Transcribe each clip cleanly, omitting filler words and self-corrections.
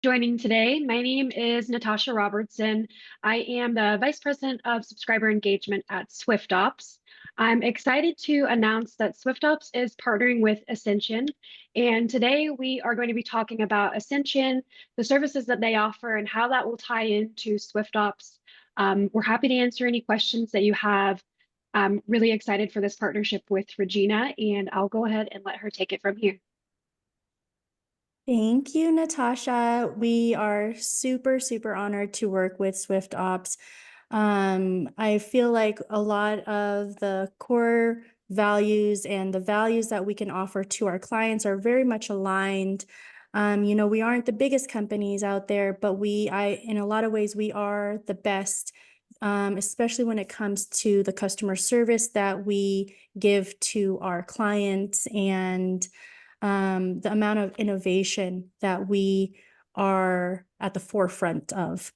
joining today. My name is Natasha Robertson. I am the Vice President of Subscriber Engagement at SwyftOps. I'm excited to announce that SwyftOps is partnering with Ascension, and today we are going to be talking about Ascension, the services that they offer, and how that will tie into SwyftOps. We're happy to answer any questions that you have. I'm really excited for this partnership with Regina, and I'll go ahead and let her take it from here. Thank you, Natasha. We are super, super honored to work with SwyftOps. I feel like a lot of the core values and the values that we can offer to our clients are very much aligned. We aren't the biggest companies out there, but in a lot of ways, we are the best, especially when it comes to the customer service that we give to our clients and the amount of innovation that we are at the forefront of.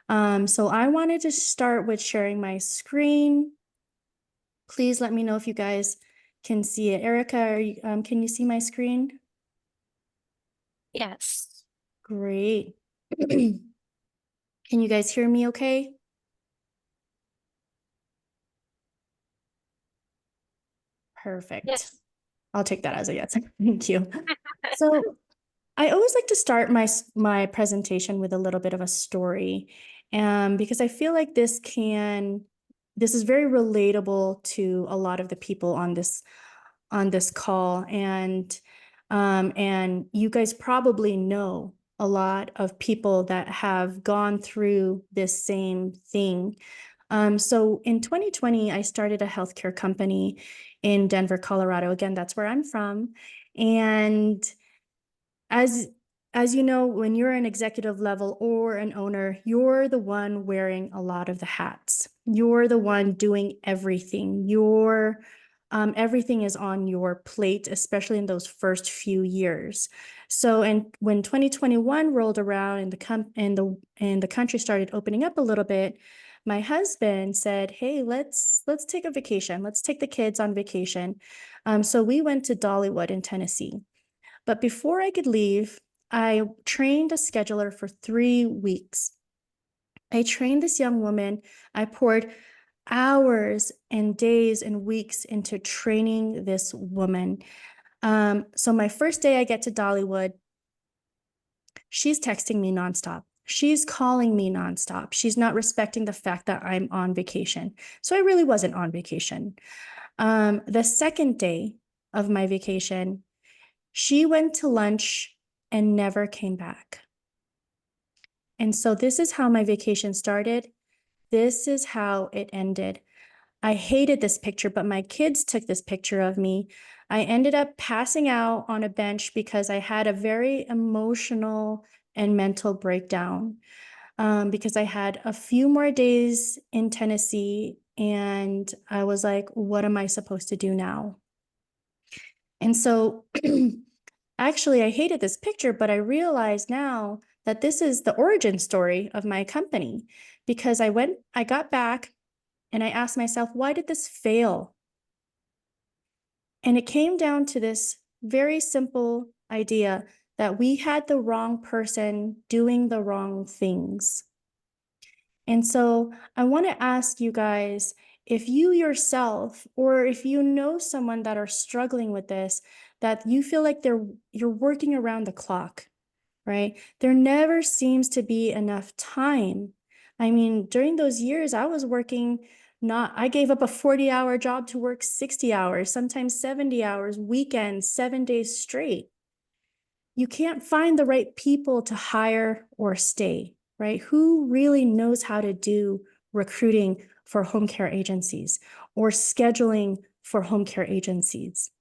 So I wanted to start with sharing my screen. Please let me know if you guys can see it. Erica, can you see my screen? Yes. Great. Can you guys hear me okay? Perfect. Yes. I'll take that as a yes. Thank you. So I always like to start my presentation with a little bit of a story, because I feel like this is very relatable to a lot of the people on this call, and you guys probably know a lot of people that have gone through this same thing. So in 2020, I started a healthcare company in Denver, Colorado. Again, that's where I'm from, and as you know, when you're an executive level or an owner, you're the one wearing a lot of the hats. You're the one doing everything. Everything is on your plate, especially in those first few years. So, and when 2021 rolled around and the country started opening up a little bit, my husband said, "Hey, let's take a vacation. Let's take the kids on vacation." So we went to Dollywood in Tennessee. But before I could leave, I trained a scheduler for 3 weeks. I trained this young woman. I poured hours and days and weeks into training this woman. So my first day I get to Dollywood, she's texting me nonstop. She's calling me nonstop. She's not respecting the fact that I'm on vacation. So I really wasn't on vacation. The second day of my vacation, she went to lunch and never came back. And so this is how my vacation started. This is how it ended. I hated this picture, but my kids took this picture of me. I ended up passing out on a bench because I had a very emotional and mental breakdown, because I had a few more days in Tennessee and I was like, what am I supposed to do now? And so actually, I hated this picture, but I realize now that this is the origin story of my company, because I got back and I asked myself, why did this fail? And it came down to this very simple idea that we had the wrong person doing the wrong things. And so I want to ask you guys, if you yourself, or if you know someone that are struggling with this, that you feel like you're working around the clock, right? There never seems to be enough time. I mean, during those years, I was working I gave up a 40-hour job to work 60 hours, sometimes 70 hours, weekends, 7 days straight. You can't find the right people to hire or stay, right? Who really knows how to do recruiting for home care agencies or scheduling for home care agencies?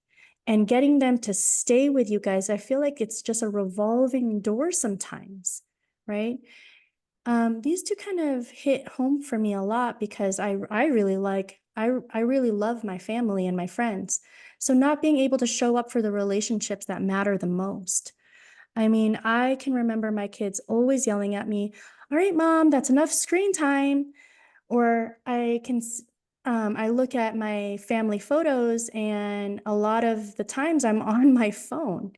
And getting them to stay with you guys, I feel like it's just a revolving door sometimes, right? These two kind of hit home for me a lot because I really love my family and my friends. So not being able to show up for the relationships that matter the most. I mean, I can remember my kids always yelling at me, "All right, mom, that's enough screen time." Or I look at my family photos and a lot of the times I'm on my phone.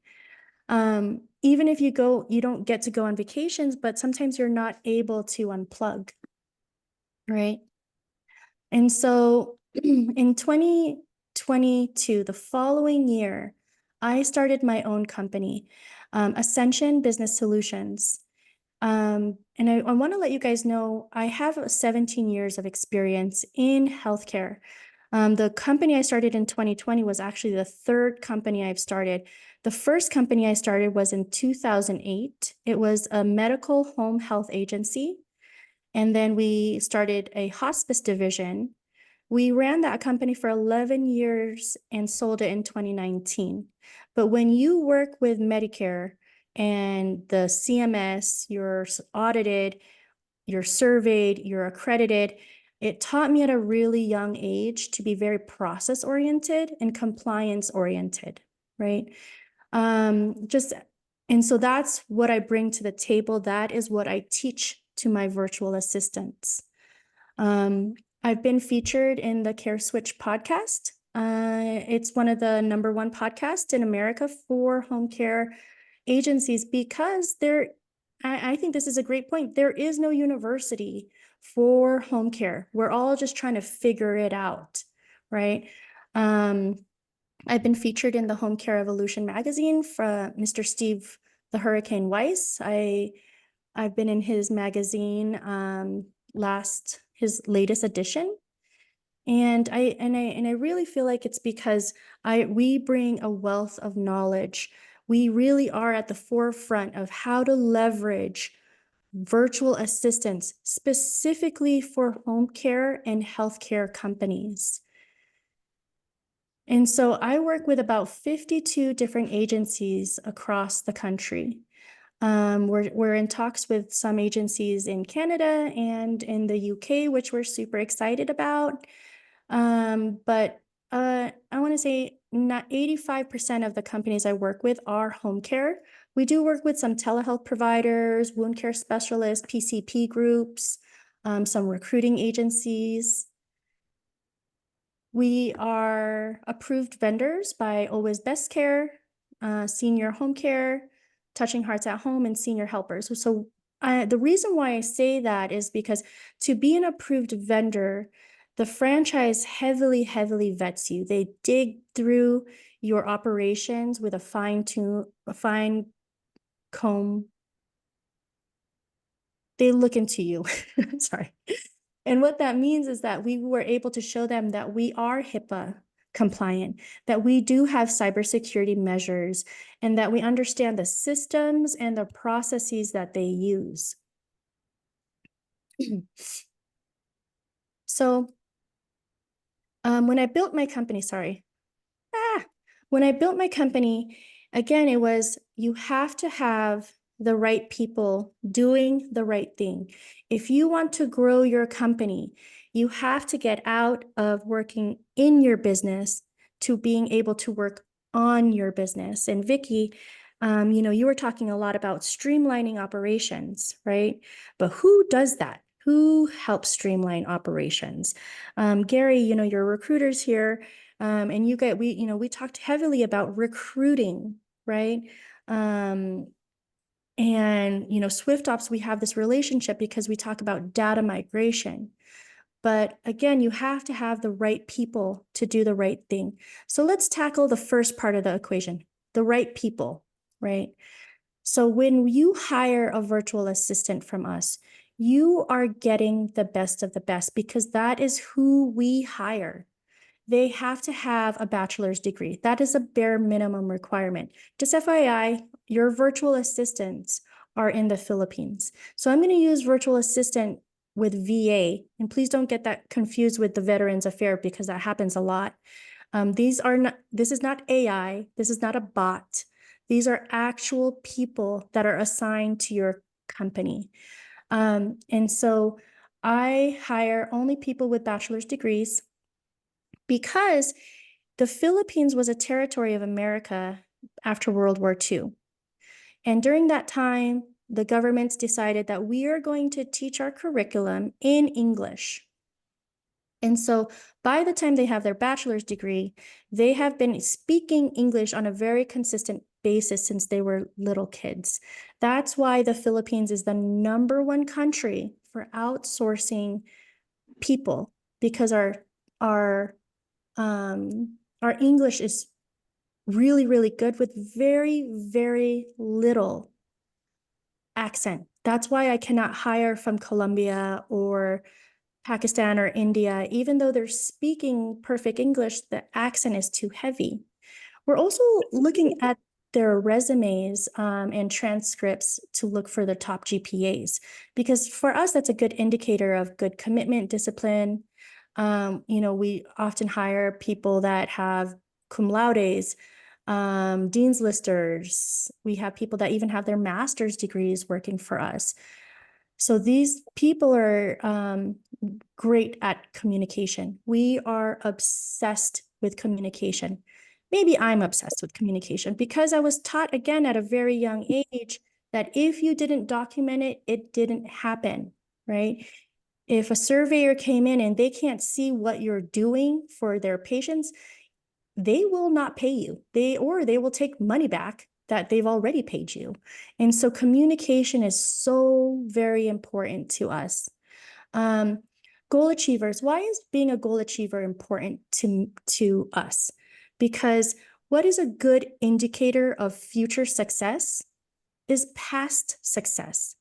even if you go, you don't get to go on vacations, but sometimes you're not able to unplug, right? And so in 2022, the following year, I started my own company, Ascension Business Solutions. And I want to let you guys know, I have 17 years of experience in healthcare. The company I started in 2020 was actually the third company I've started. The first company I started was in 2008. It was a medical home health agency. And then we started a hospice division. We ran that company for 11 years and sold it in 2019. But when you work with Medicare and the CMS, you're audited, you're surveyed, you're accredited, it taught me at a really young age to be very process oriented and compliance oriented, right? And so that's what I bring to the table. That is what I teach to my virtual assistants. I've been featured in the Care Switch podcast. It's one of the #1 podcasts in America for home care agencies because I think this is a great point. There is no university for home care. We're all just trying to figure it out, right? I've been featured in the Home Care Evolution magazine from Mr. Steve the Hurricane Weiss. I've been in his magazine, his latest edition. And I really feel like it's because we bring a wealth of knowledge. We really are at the forefront of how to leverage virtual assistants specifically for home care and healthcare companies. And so I work with about 52 different agencies across the country. We're in talks with some agencies in Canada and in the UK, which we're super excited about. But I want to say not 85% of the companies I work with are home care. We do work with some telehealth providers, wound care specialists, PCP groups, some recruiting agencies. We are approved vendors by Always Best Care, Senior Home Care, Touching Hearts at Home, and Senior Helpers. So the reason why I say that is because to be an approved vendor, the franchise heavily vets you. They dig through your operations with a fine comb. They look into you. Sorry. And what that means is that we were able to show them that we are HIPAA compliant, that we do have cybersecurity measures, and that we understand the systems and the processes that they use. So when I built my company, when I built my company, again, it was you have to have the right people doing the right thing. If you want to grow your company, you have to get out of working in your business to being able to work on your business. And Vicky, you were talking a lot about streamlining operations, right? But who does that? Who helps streamline operations? Gary, your recruiters here, and we talked heavily about recruiting, right? And, SwyftOps, we have this relationship because we talk about data migration. But again, you have to have the right people to do the right thing. So let's tackle the first part of the equation, the right people, right? So when you hire a virtual assistant from us, you are getting the best of the best because that is who we hire. They have to have a bachelor's degree. That is a bare minimum requirement. Just FYI, your virtual assistants are in the Philippines. So I'm going to use virtual assistant with VA, and please don't get that confused with the Veterans Affairs because that happens a lot. This is not AI. This is not a bot. These are actual people that are assigned to your company. And so I hire only people with bachelor's degrees, because the Philippines was a territory of America after World War II. And during that time, the governments decided that we are going to teach our curriculum in English. And so by the time they have their bachelor's degree, they have been speaking English on a very consistent basis since they were little kids. That's why the Philippines is the #1 country for outsourcing people, because our English is really, really good with very, very little accent. That's why I cannot hire from Colombia or Pakistan or India. Even though they're speaking perfect English, the accent is too heavy. We're also looking at their resumes and transcripts to look for the top GPAs, because for us, that's a good indicator of good commitment, discipline. We often hire people that have cum laudes, dean's listers. We have people that even have their master's degrees working for us. So these people are great at communication. We are obsessed with communication. Maybe I'm obsessed with communication because I was taught, again, at a very young age that if you didn't document it, it didn't happen, right? If a surveyor came in and they can't see what you're doing for their patients, they will not pay you. They will take money back that they've already paid you. And so communication is so very important to us. Goal achievers. Why is being a goal achiever important to us? Because what is a good indicator of future success is past success.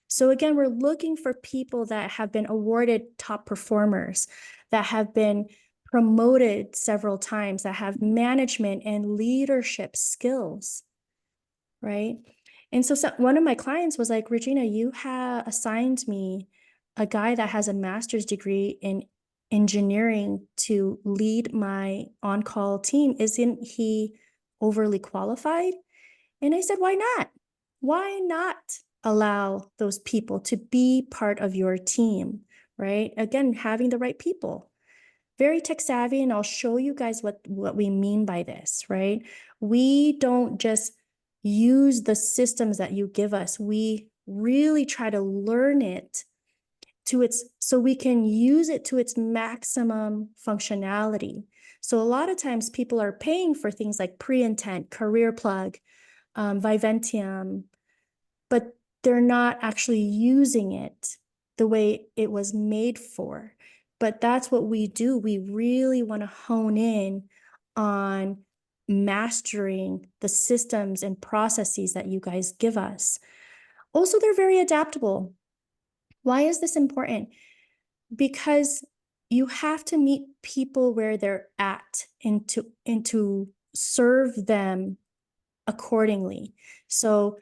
So again, we're looking for people that have been awarded top performers, that have been promoted several times, that have management and leadership skills, right? And so one of my clients was like, Regina, you have assigned me a guy that has a master's degree in engineering to lead my on-call team. Isn't he overly qualified? And I said, why not? Why not allow those people to be part of your team, right? Again, having the right people. Very tech savvy, and I'll show you guys what we mean by this, right? We don't just use the systems that you give us. We really try to learn it so we can use it to its maximum functionality. So a lot of times people are paying for things like pre-intent, career plug, Viventium, but they're not actually using it the way it was made for. But that's what we do. We really want to hone in on mastering the systems and processes that you guys give us. Also, they're very adaptable. Why is this important? Because you have to meet people where they're at and to serve them accordingly. So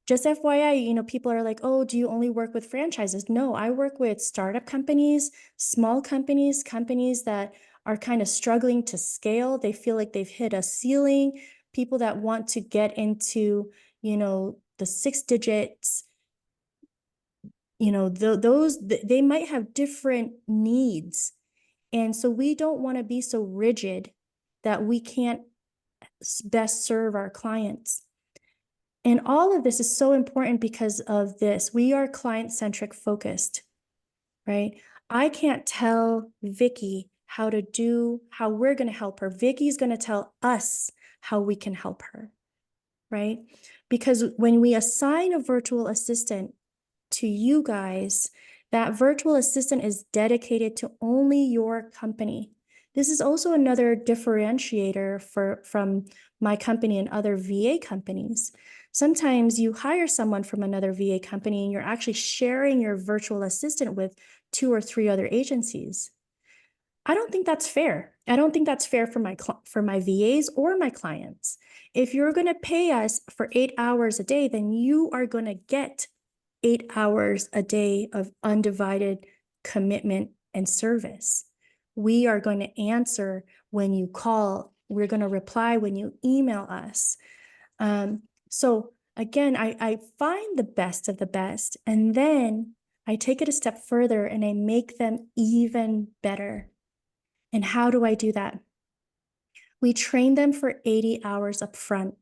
just FYI, people are like, oh, do you only work with franchises? No, I work with startup companies, small companies that are kind of struggling to scale. They feel like they've hit a ceiling. People that want to get into, the 6 digits, they might have different needs. And so we don't want to be so rigid that we can't best serve our clients. And all of this is so important because of this. We are client-centric focused, right? I can't tell Vicky how we're going to help her. Vicky's going to tell us how we can help her, right? Because when we assign a virtual assistant to you guys, that virtual assistant is dedicated to only your company. This is also another differentiator from my company and other VA companies. Sometimes you hire someone from another VA company and you're actually sharing your virtual assistant with 2 or 3 other agencies. I don't think that's fair. I don't think that's fair for my VAs or my clients. If you're going to pay us for 8 hours a day, then you are going to get 8 hours a day of undivided commitment and service. We are going to answer when you call. We're going to reply when you email us. So again, I find the best of the best, and then I take it a step further and I make them even better. And how do I do that? We train them for 80 hours up front.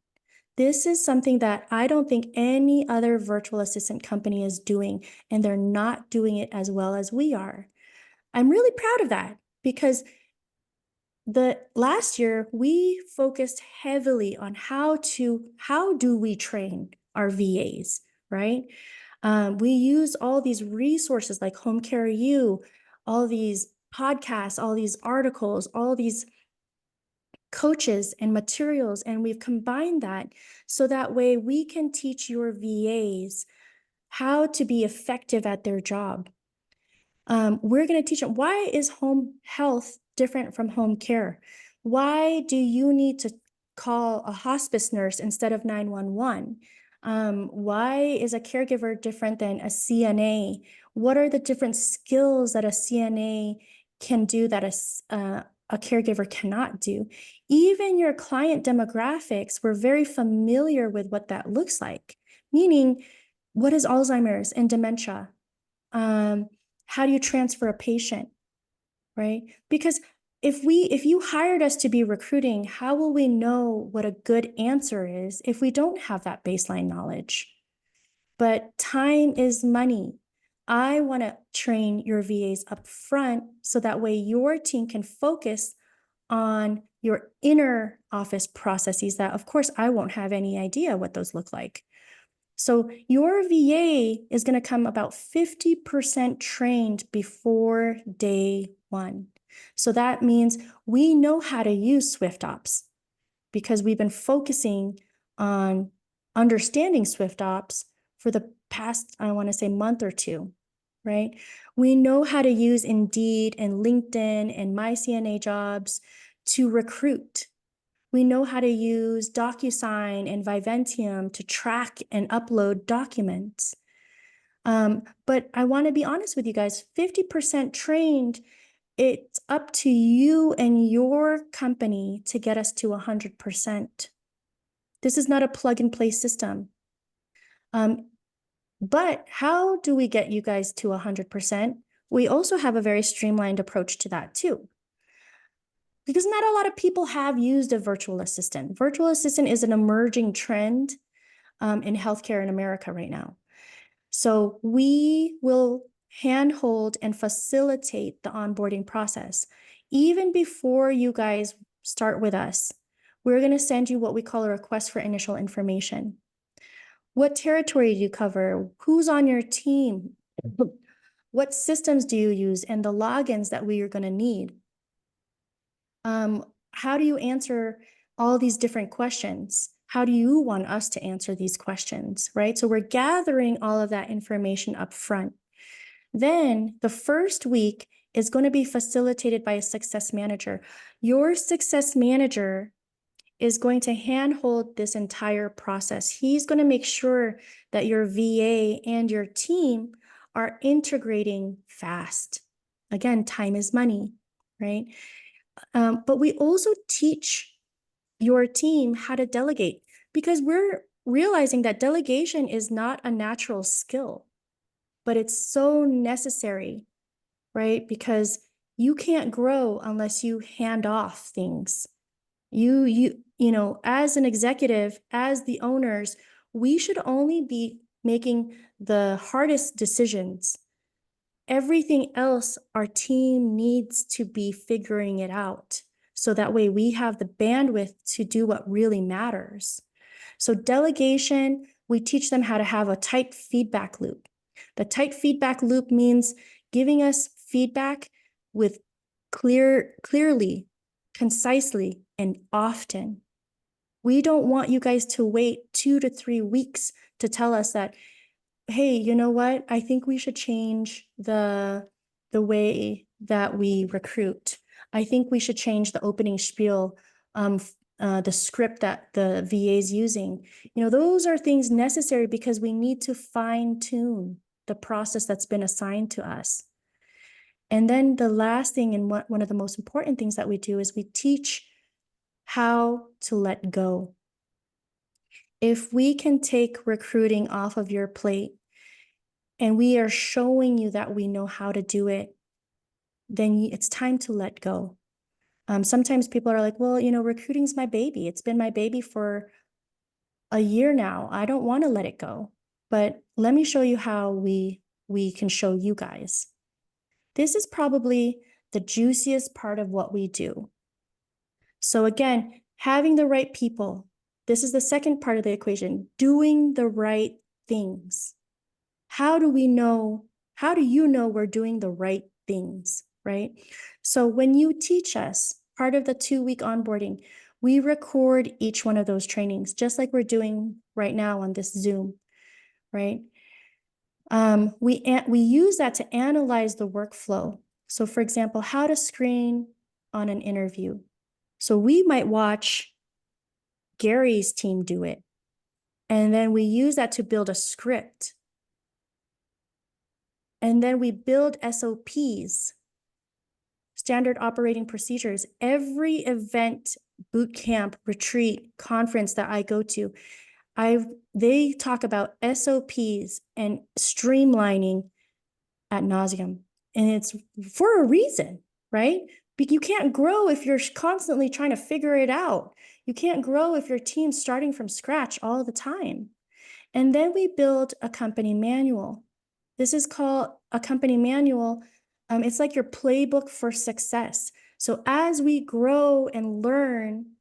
This is something that I don't think any other virtual assistant company is doing, and they're not doing it as well as we are. I'm really proud of that because the last year, we focused heavily on how do we train our VAs, right? We use all these resources like Home Care U, all these podcasts, all these articles, all these coaches and materials, and we've combined that so that way we can teach your VAs how to be effective at their job. We're going to teach them, why is home health different from home care? Why do you need to call a hospice nurse instead of 911? Why is a caregiver different than a CNA? What are the different skills that a CNA can do that a caregiver cannot do? Even your client demographics, we're very familiar with what that looks like, meaning what is Alzheimer's and dementia? How do you transfer a patient, right? Because if you hired us to be recruiting, how will we know what a good answer is if we don't have that baseline knowledge? But time is money. I want to train your VAs up front so that way your team can focus on your inner office processes that, of course, I won't have any idea what those look like. So your VA is going to come about 50% trained before day one. So that means we know how to use SwyftOps because we've been focusing on understanding SwyftOps for the past, I want to say, month or two, right? We know how to use Indeed and LinkedIn and MyCNA Jobs to recruit. We know how to use DocuSign and Viventium to track and upload documents. But I want to be honest with you guys, 50% trained, it's up to you and your company to get us to 100%. This is not a plug and play system. But how do we get you guys to 100%? We also have a very streamlined approach to that too. Because not a lot of people have used a virtual assistant. Virtual assistant is an emerging trend in healthcare in America right now. So we will handhold and facilitate the onboarding process. Even before you guys start with us, we're going to send you what we call a request for initial information. What territory do you cover? Who's on your team? What systems do you use? And the logins that we are going to need. How do you answer all these different questions? How do you want us to answer these questions, right? So we're gathering all of that information up front. Then the first week is going to be facilitated by a success manager. Your success manager is going to handhold this entire process. He's going to make sure that your VA and your team are integrating fast. Again, time is money, right? But we also teach your team how to delegate because we're realizing that delegation is not a natural skill, but it's so necessary, right? Because you can't grow unless you hand off things. You know, as an executive, as the owners, we should only be making the hardest decisions. Everything else, our team needs to be figuring it out. So that way we have the bandwidth to do what really matters. So delegation, we teach them how to have a tight feedback loop. The tight feedback loop means giving us feedback with clearly, concisely, and often. We don't want you guys to wait 2 to 3 weeks to tell us that, hey, you know what? I think we should change the way that we recruit. I think we should change the opening spiel, the script that the VA is using. You know, those are things necessary because we need to fine tune the process that's been assigned to us. And then the last thing, and one of the most important things that we do is we teach how to let go. If we can take recruiting off of your plate and we are showing you that we know how to do it, then it's time to let go. Sometimes people are like, well, you know, recruiting's my baby. It's been my baby for a year now. I don't want to let it go. But let me show you how we can show you guys. This is probably the juiciest part of what we do. So again, having the right people. This is the second part of the equation, doing the right things. How do you know we're doing the right things, right? So when you teach us part of the 2-week onboarding, we record each one of those trainings, just like we're doing right now on this Zoom, right? We use that to analyze the workflow. So for example, how to screen on an interview. So we might watch Gary's team do it, and then we use that to build a script. And then we build SOPs, standard operating procedures. Every event, boot camp, retreat, conference that I go to, they talk about SOPs and streamlining ad nauseum. And it's for a reason, right? You can't grow if you're constantly trying to figure it out. You can't grow if your team's starting from scratch all the time. And then we build a company manual. This is called a company manual. It's like your playbook for success. So as we grow and learn,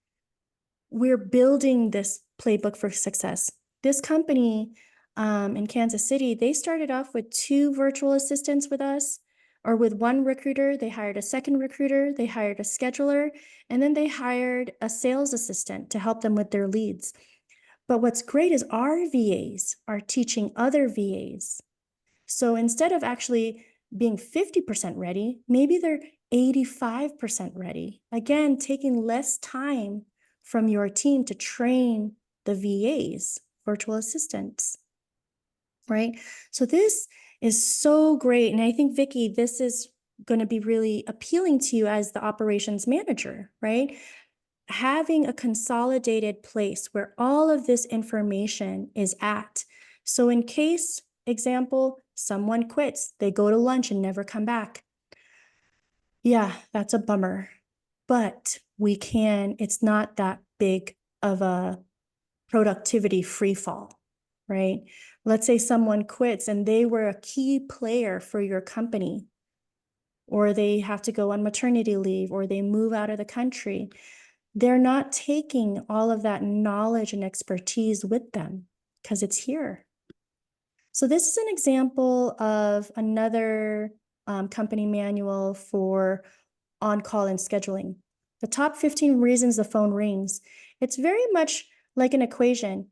we're building this playbook for success. This company in Kansas City, they started off with 2 virtual assistants with us, or with 1 recruiter. They hired a second recruiter, they hired a scheduler, and then they hired a sales assistant to help them with their leads. But what's great is our VAs are teaching other VAs. So instead of actually being 50% ready, maybe they're 85% ready. Again, taking less time from your team to train the VAs, virtual assistants, right? So this is so great. And I think, Vicki, this is going to be really appealing to you as the operations manager, right? Having a consolidated place where all of this information is at. So in case, example, someone quits, they go to lunch and never come back. Yeah, that's a bummer, but it's not that big of a productivity free fall, right? Let's say someone quits and they were a key player for your company, or they have to go on maternity leave, or they move out of the country. They're not taking all of that knowledge and expertise with them because it's here. So this is an example of another company manual for on-call and scheduling. The top 15 reasons the phone rings. It's very much like an equation.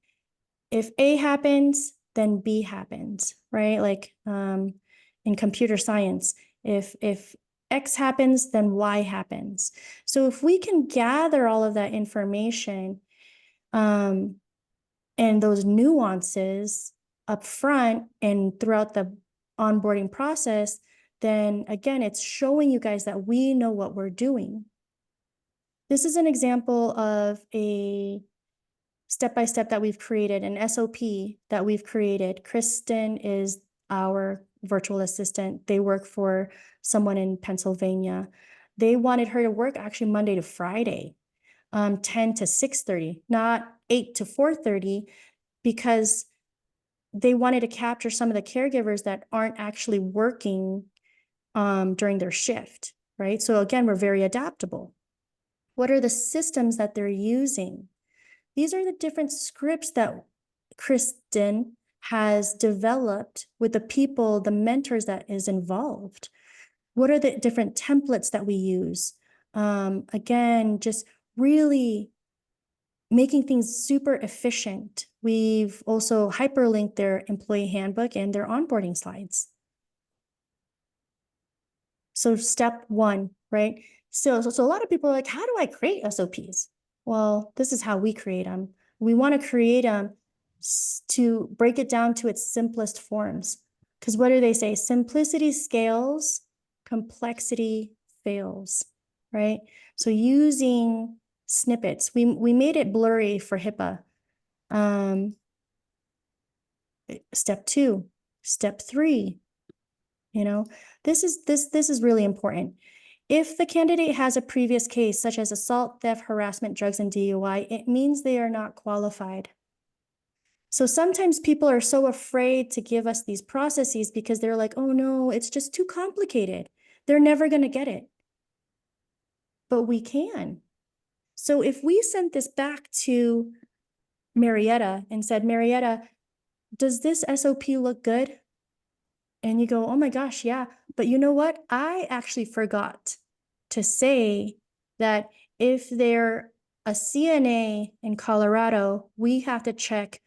If A happens, then B happens, right? Like in computer science, if X happens, then Y happens. So if we can gather all of that information and those nuances up front and throughout the onboarding process, then again, it's showing you guys that we know what we're doing. This is an example of a step-by-step that we've created, an SOP that we've created. Kristen is our virtual assistant. They work for someone in Pennsylvania. They wanted her to work actually Monday to Friday, 10 to 6:30, not 8 to 4:30, because they wanted to capture some of the caregivers that aren't actually working during their shift, right? So again, we're very adaptable. What are the systems that they're using? These are the different scripts that Kristen has developed with the people, the mentors that is involved. What are the different templates that we use? Again, just really making things super efficient. We've also hyperlinked their employee handbook and their onboarding slides. So step 1, right? So a lot of people are like, how do I create SOPs? Well, this is how we create them. We want to create them to break it down to its simplest forms. Because what do they say? Simplicity scales, complexity fails, right? So using snippets, we made it blurry for HIPAA. Step 2, step 3, this is really important. If the candidate has a previous case, such as assault, theft, harassment, drugs, and DUI, it means they are not qualified. So sometimes people are so afraid to give us these processes because they're like, oh no, it's just too complicated. They're never going to get it. But we can. So if we sent this back to Marietta and said, Marietta, does this SOP look good? And you go, oh my gosh, yeah. But you know what? I actually forgot to say that if they're a CNA in Colorado, we have to check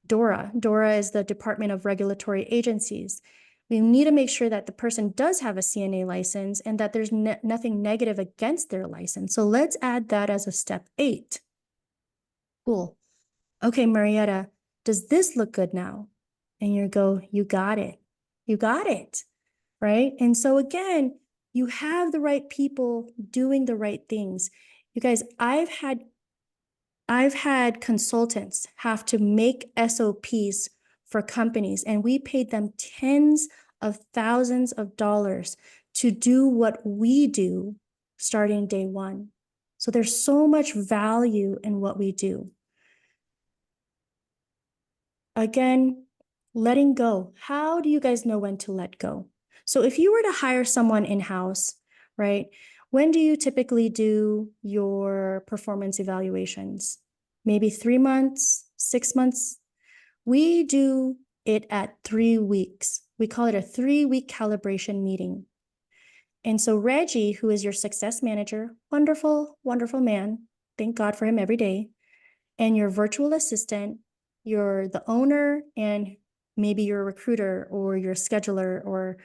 DORA. DORA is the Department of Regulatory Agencies. We need to make sure that the person does have a CNA license and that there's nothing negative against their license. So let's add that as a step 8. Cool. Okay, Marietta, does this look good now? And you go, you got it. You got it, right? And so again, you have the right people doing the right things. You guys, I've had consultants have to make SOPs for companies, and we paid them tens of thousands of dollars to do what we do starting day 1. So there's so much value in what we do. Again, letting go. How do you guys know when to let go? So if you were to hire someone in-house, right? When do you typically do your performance evaluations? Maybe 3 months, 6 months? We do it at 3 weeks. We call it a 3-week calibration meeting. And so Reggie, who is your success manager, wonderful, wonderful man. Thank God for him every day. And your virtual assistant, you're the owner, and maybe your recruiter or your scheduler or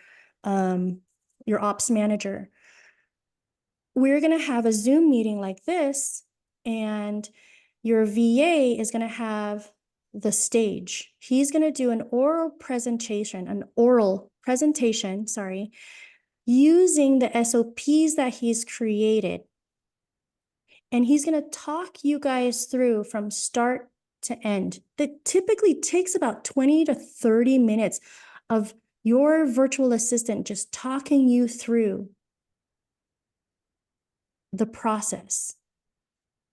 your ops manager. We're going to have a Zoom meeting like this, and your VA is going to have the stage. He's going to do an oral presentation, using the SOPs that he's created. And he's going to talk you guys through from start to end. That typically takes about 20 to 30 minutes of your virtual assistant just talking you through the process.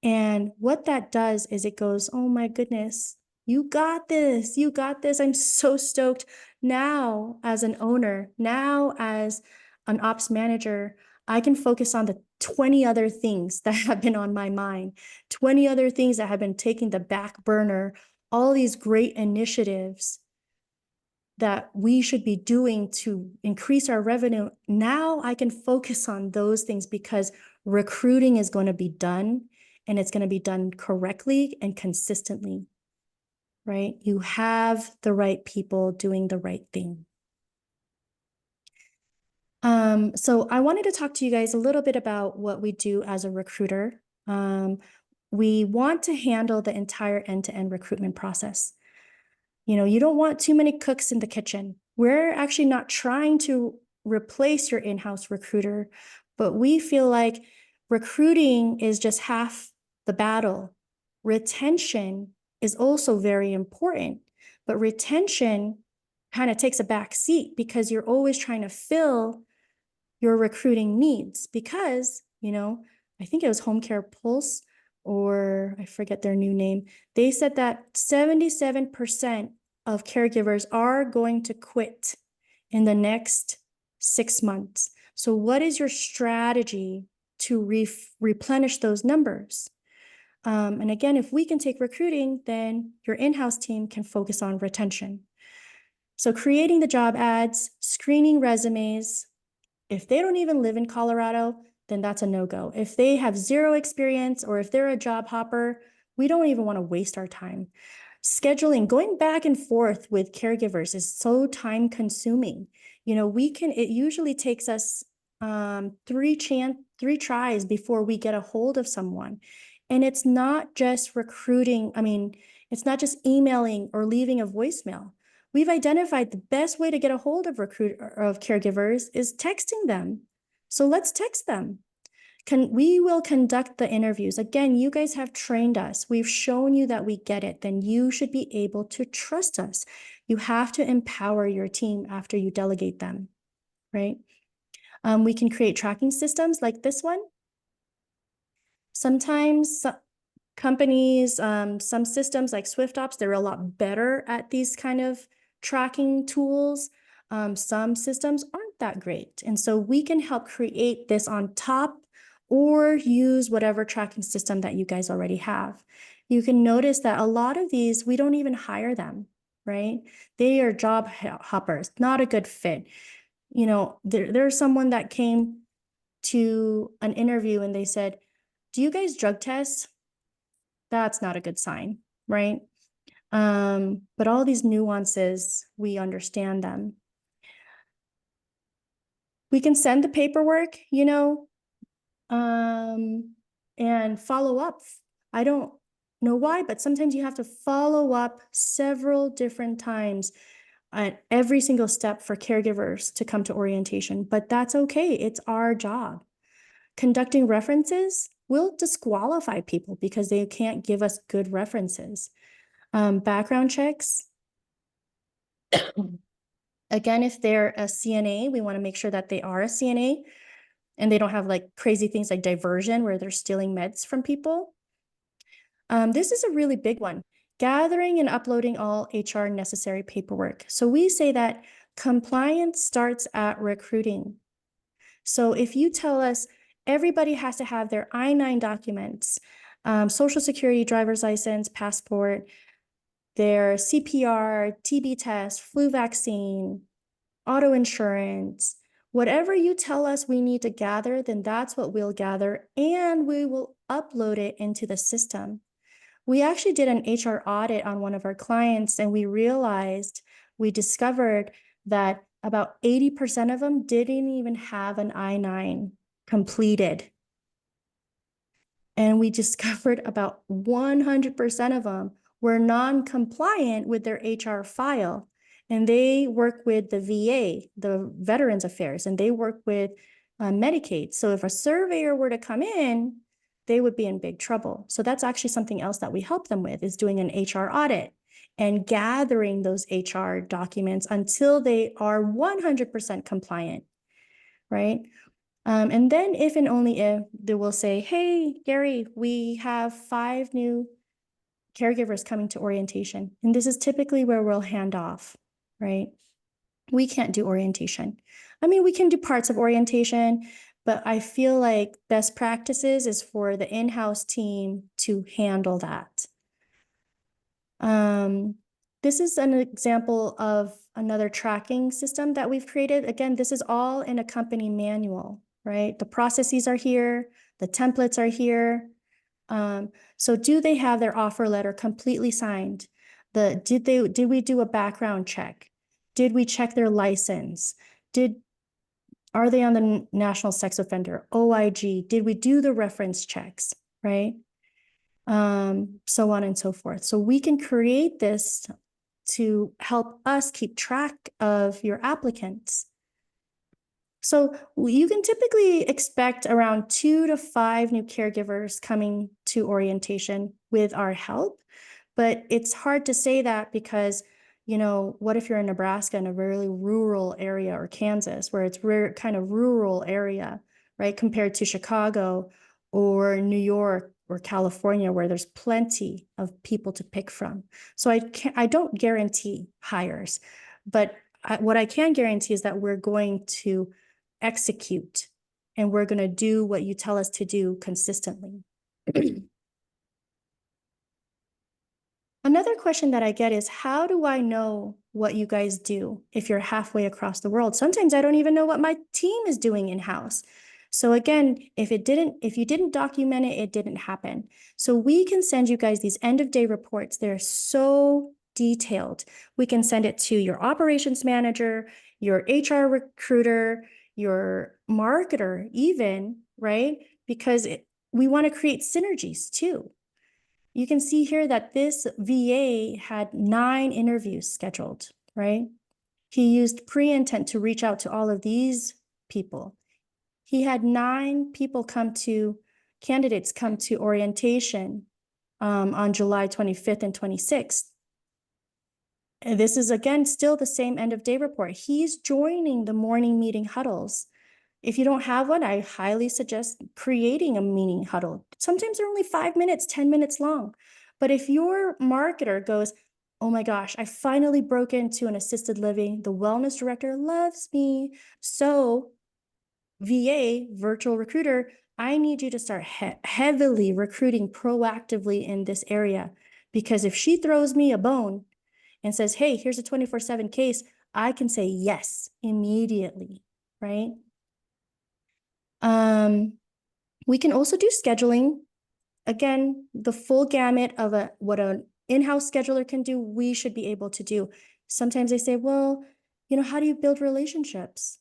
And what that does is it goes, oh my goodness, you got this. You got this. I'm so stoked. Now, as an owner, now as an ops manager, I can focus on the 20 other things that have been on my mind, 20 other things that have been taking the back burner, all these great initiatives that we should be doing to increase our revenue. Now I can focus on those things because recruiting is going to be done, and it's going to be done correctly and consistently, right? You have the right people doing the right thing. So I wanted to talk to you guys a little bit about what we do as a recruiter. We want to handle the entire end-to-end recruitment process. You know, you don't want too many cooks in the kitchen. We're actually not trying to replace your in-house recruiter, but we feel like recruiting is just half the battle. Retention is also very important, but retention kind of takes a back seat because you're always trying to fill your recruiting needs because, you know, I think it was Home Care Pulse, or I forget their new name. They said that 77% of caregivers are going to quit in the next 6 months. So what is your strategy to replenish those numbers? And again, if we can take recruiting, then your in-house team can focus on retention. So creating the job ads, screening resumes. If they don't even live in Colorado, then that's a no-go. If they have zero experience or if they're a job hopper, we don't even want to waste our time. Scheduling, going back and forth with caregivers is so time consuming. You know, it usually takes us 3 tries before we get a hold of someone. And it's not just recruiting. I mean, it's not just emailing or leaving a voicemail. We've identified the best way to get a hold of caregivers is texting them. So let's text them. We will conduct the interviews. Again, you guys have trained us. We've shown you that we get it. Then you should be able to trust us. You have to empower your team after you delegate them, right? We can create tracking systems like this one. Sometimes companies, some systems like SwyftOps, they're a lot better at these kind of tracking tools. Some systems aren't that great. And so we can help create this on top or use whatever tracking system that you guys already have. You can notice that a lot of these, we don't even hire them, right? They are job hoppers, not a good fit. You know, there's someone that came to an interview and they said, "Do you guys drug test?" That's not a good sign, right? But all these nuances, we understand them. We can send the paperwork, you know, and follow up. I don't know why, but sometimes you have to follow up several different times at every single step for caregivers to come to orientation, but that's okay. It's our job. Conducting references will disqualify people because they can't give us good references. Background checks. Again, if they're a CNA, we want to make sure that they are a CNA and they don't have like crazy things like diversion where they're stealing meds from people. This is a really big one. Gathering and uploading all HR necessary paperwork. So we say that compliance starts at recruiting. So if you tell us everybody has to have their I-9 documents, Social Security, driver's license, passport, their CPR, TB test, flu vaccine, auto insurance, whatever you tell us we need to gather, then that's what we'll gather and we will upload it into the system. We actually did an HR audit on one of our clients and we discovered that about 80% of them didn't even have an I-9 completed. And we discovered about 100% of them were non-compliant with their HR file. And they work with the VA, the Veterans Affairs, and they work with Medicaid. So if a surveyor were to come in, they would be in big trouble. So that's actually something else that we help them with, is doing an HR audit and gathering those HR documents until they are 100% compliant, right? And then if and only if they will say, "Hey, Gary, we have 5 new caregivers coming to orientation." And this is typically where we'll hand off, right? We can't do orientation. I mean, we can do parts of orientation, but I feel like best practices is for the in-house team to handle that. This is an example of another tracking system that we've created. Again, this is all in a company manual, right? The processes are here, the templates are here. So do they have their offer letter completely signed? Did we do a background check? Did we check their license? Are they on the National Sex Offender, OIG? Did we do the reference checks, right? So on and so forth. So we can create this to help us keep track of your applicants. So you can typically expect around 2 to 5 new caregivers coming to orientation with our help, but it's hard to say that because, you know, what if you're in Nebraska in a really rural area, or Kansas where it's kind of rural area, right? Compared to Chicago or New York or California, where there's plenty of people to pick from. So I don't guarantee hires, but what I can guarantee is that we're going to execute and we're going to do what you tell us to do consistently. Another question that I get is, how do I know what you guys do if you're halfway across the world? Sometimes I don't even know what my team is doing in-house. So again, if you didn't document it, it didn't happen. So we can send you guys these end of day reports. They're so detailed. We can send it to your operations manager, your HR recruiter, your marketer even, right? Because we want to create synergies too. You can see here that this VA had 9 interviews scheduled, right? He used pre-intent to reach out to all of these people. He had 9 candidates come to orientation on July 25th and 26th. And this is, again, still the same end of day report. He's joining the morning meeting huddles. If you don't have one, I highly suggest creating a meeting huddle. Sometimes they're only 5 minutes, 10 minutes long. But if your marketer goes, "Oh my gosh, I finally broke into an assisted living. The wellness director loves me." So VA, virtual recruiter, I need you to start heavily recruiting proactively in this area, because if she throws me a bone and says, hey, here's a 24/7 case, I can say yes immediately, right? We can also do scheduling. Again, the full gamut of what an in-house scheduler can do, we should be able to do. Sometimes they say, well, how do you build relationships?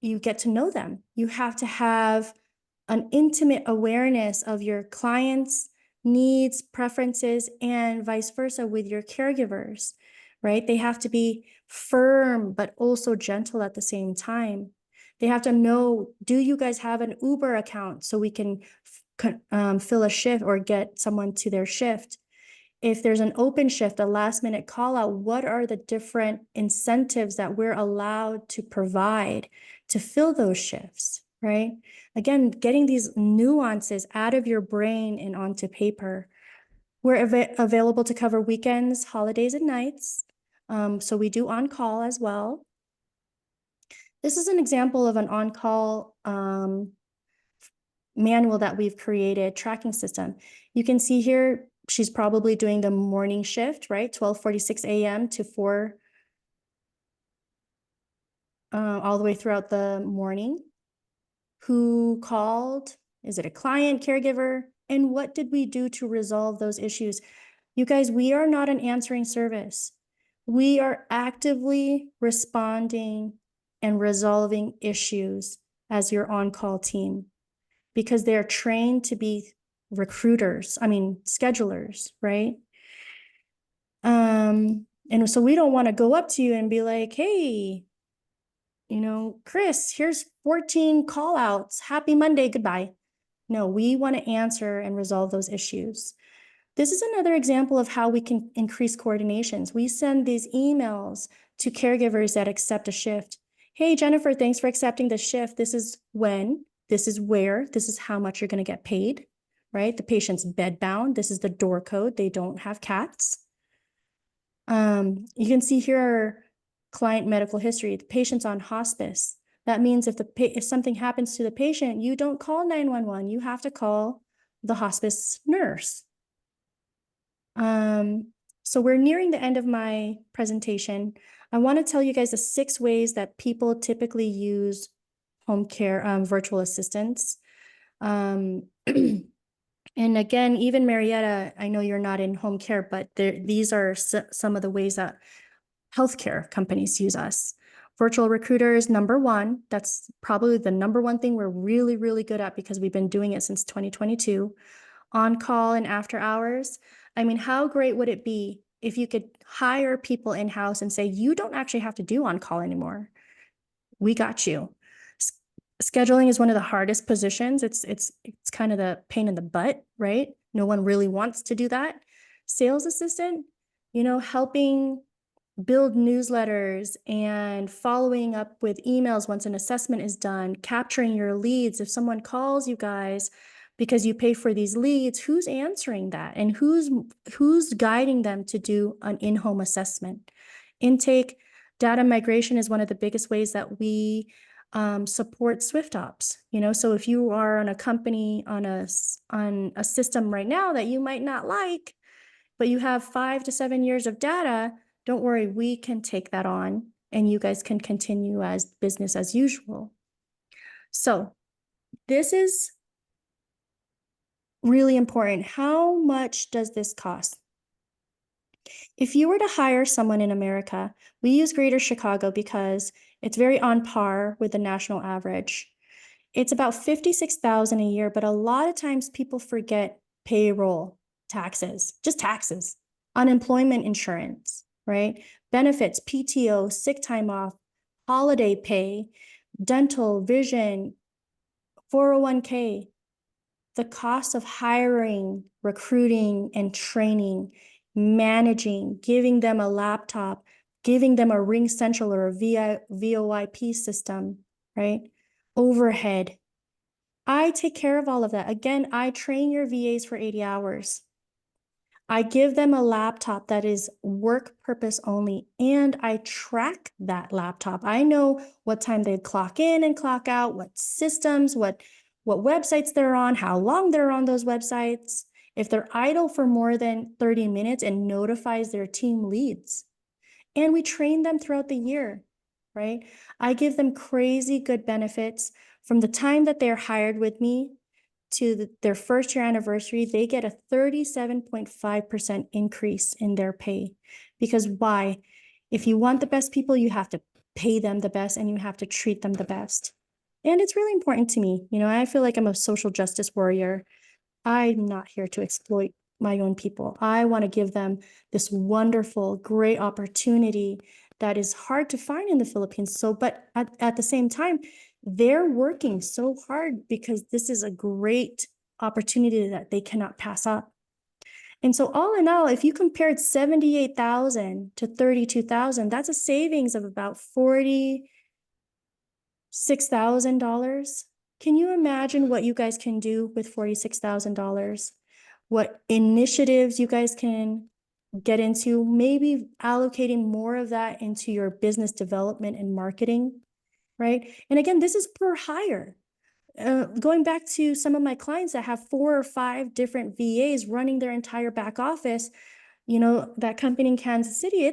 You get to know them. You have to have an intimate awareness of your clients' needs, preferences, and vice versa with your caregivers, right? They have to be firm, but also gentle at the same time. They have to know, do you guys have an Uber account so we can fill a shift or get someone to their shift? If there's an open shift, a last minute call out, what are the different incentives that we're allowed to provide to fill those shifts, right? Again, getting these nuances out of your brain and onto paper. We're available to cover weekends, holidays, and nights. So we do on-call as well. This is an example of an on-call manual that we've created, tracking system. You can see here, she's probably doing the morning shift, right? 12:46 a.m. to 4, all the way throughout the morning. Who called? Is it a client, caregiver? And what did we do to resolve those issues? You guys, we are not an answering service. We are actively responding and resolving issues as your on-call team, because they're trained to be schedulers, right? And so we don't want to go up to you and be like, hey, Chris, here's 14 call outs. Happy Monday, goodbye. No, we want to answer and resolve those issues. This is another example of how we can increase coordinations. We send these emails to caregivers that accept a shift. Hey, Jennifer, thanks for accepting the shift. This is when, this is where, this is how much you're going to get paid, right? The patient's bedbound. This is the door code. They don't have cats. You can see here client medical history. The patient's on hospice. That means if something happens to the patient, you don't call 911. You have to call the hospice nurse. So we're nearing the end of my presentation. I want to tell you guys the 6 ways that people typically use home care virtual assistants. And again, even Marietta, I know you're not in home care, but these are some of the ways that healthcare companies use us. Virtual recruiter is number 1. That's probably the number 1 thing we're really, really good at, because we've been doing it since 2022. On call and after hours. I mean, how great would it be if you could hire people in-house and say, you don't actually have to do on call anymore. We got you. Scheduling is one of the hardest positions. It's kind of the pain in the butt, right? No one really wants to do that. Sales assistant, helping build newsletters and following up with emails once an assessment is done, capturing your leads. If someone calls you guys because you pay for these leads, who's answering that? And who's guiding them to do an in-home assessment? Intake, data migration is one of the biggest ways that we support SwyftOps. So if you are on a company on a system right now that you might not like, but you have 5 to 7 years of data, don't worry, we can take that on and you guys can continue as business as usual. So this is really important. How much does this cost? If you were to hire someone in America, we use Greater Chicago because it's very on par with the national average. It's about $56,000 a year, but a lot of times people forget payroll, taxes, just taxes, unemployment insurance, right? Benefits, PTO, sick time off, holiday pay, dental, vision, 401k. The cost of hiring, recruiting, and training, managing, giving them a laptop, giving them a Ring Central or a VoIP system, right? Overhead. I take care of all of that. Again, I train your VAs for 80 hours. I give them a laptop that is work purpose only, and I track that laptop. I know what time they clock in and clock out, what systems, what websites they're on, how long they're on those websites. If they're idle for more than 30 minutes, and notifies their team leads. And we train them throughout the year, right? I give them crazy good benefits from the time that they're hired with me to their first year anniversary. They get a 37.5% increase in their pay. Because why? If you want the best people, you have to pay them the best and you have to treat them the best. And it's really important to me. You know, I feel like I'm a social justice warrior. I'm not here to exploit my own people. I want to give them this wonderful, great opportunity that is hard to find in the Philippines. So, but at the same time, they're working so hard because this is a great opportunity that they cannot pass up. And so all in all, if you compared 78,000 to 32,000, that's a savings of about $46,000. Can you imagine what you guys can do with $46,000? What initiatives you guys can get into, maybe allocating more of that into your business development and marketing, right? And again, this is per hire. Going back to some of my clients that have 4 or 5 different VAs running their entire back office, you know, that company in Kansas City,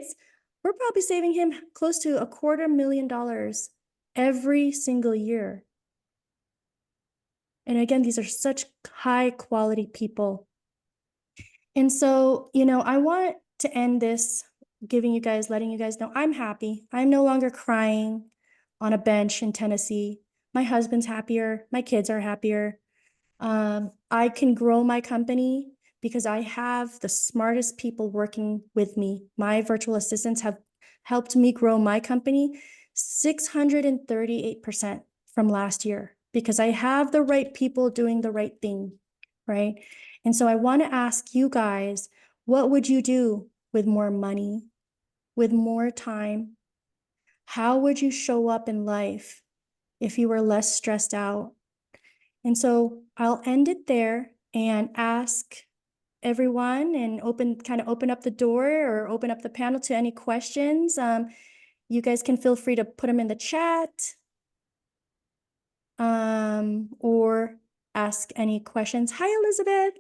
we're probably saving him close to $250,000 every single year. And again, these are such high quality people. And so, you know, I want to end this letting you guys know I'm happy. I'm no longer crying on a bench in Tennessee. My husband's happier. My kids are happier. I can grow my company because I have the smartest people working with me. My virtual assistants have helped me grow my company 638% from last year because I have the right people doing the right thing, right? And so I want to ask you guys, what would you do with more money, with more time? How would you show up in life if you were less stressed out? And so I'll end it there and ask everyone and kind of open up the door or open up the panel to any questions. You guys can feel free to put them in the chat or ask any questions. Hi, Elizabeth.